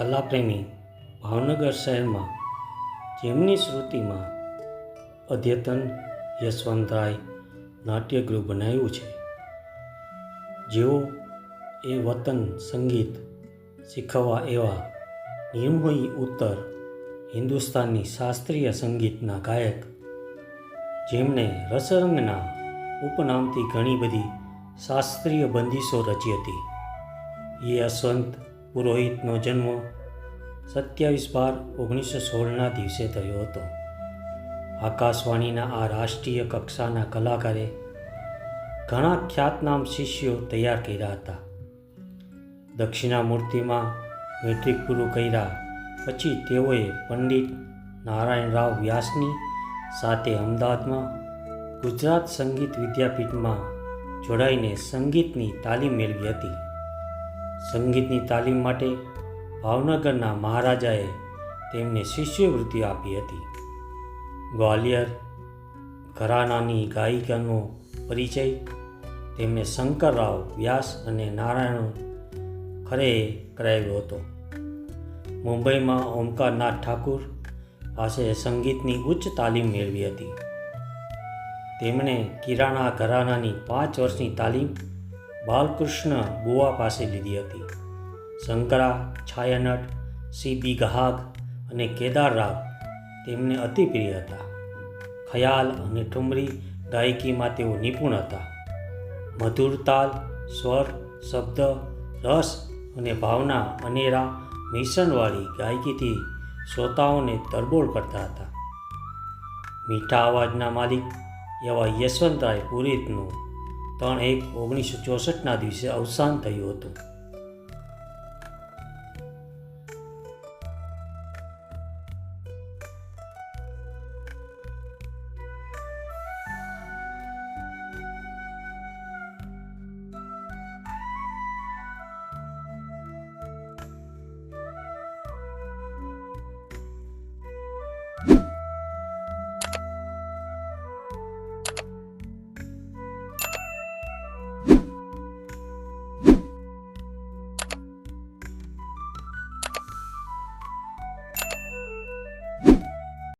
કલાપ્રેમી ભાવનગર શહેરમાં જેમની સ્મૃતિમાં અદ્યતન યશવંતરાય નાટ્યગૃહ બનાવ્યું છે, જેઓ એ વતન સંગીત શીખવવા એવા નિર્મોહી ઉત્તર હિન્દુસ્તાની શાસ્ત્રીય સંગીતના ગાયક, જેમણે રસરંગના ઉપનામથી ઘણી બધી શાસ્ત્રીય બંદીશો રચી હતી. એ યશવંત પુરોહિતનો જન્મ 27/12/1916ના દિવસે થયો હતો. આકાશવાણીના આ રાષ્ટ્રીય કક્ષાના કલાકારે ઘણા ખ્યાતનામ શિષ્યો તૈયાર કર્યા હતા. દક્ષિણામૂર્તિમાં મેટ્રિક પૂરું કર્યા પછી તેઓએ પંડિત નારાયણ રાવ વ્યાસની સાથે અમદાવાદમાં ગુજરાત સંગીત વિદ્યાપીઠમાં જોડાઈને સંગીતની તાલીમ મેળવી હતી. સંગીતની તાલીમ માટે ભાવનગરના મહારાજાએ તેમને શિષ્યવૃત્તિ આપી હતી. ગ્વાલિયર ઘરાનાની ગાયિકાનો પરિચય તેમને શંકરરાવ વ્યાસ અને નારાયણ ખરેએ કરાવ્યો હતો. મુંબઈમાં ઓમકારનાથ ઠાકુર પાસે સંગીતની ઉચ્ચ તાલીમ મેળવી હતી. તેમણે કિરાણા ઘરાનાની 5 વર્ષની તાલીમ બાલકૃષ્ણ બુવા પાસે લીધી હતી. શંકરા, છાયાનટ, સી.બી. ગહાગ અને કેદાર રાગ તેમને અતિ પ્રિય હતા. ખયાલ અને ઠુમરી ગાયકીમાં તેઓ નિપુણ હતા. મધુર તાલ, સ્વર, શબ્દ, રસ અને ભાવના અનેરા મિશ્રણવાળી ગાયકીથી શ્રોતાઓને તરબોળ કરતા હતા. મીઠા અવાજના માલિક એવા યશવંતરાય પુરોહિતનું 3/1/1964ના દિવસે અવસાન થયું હતું.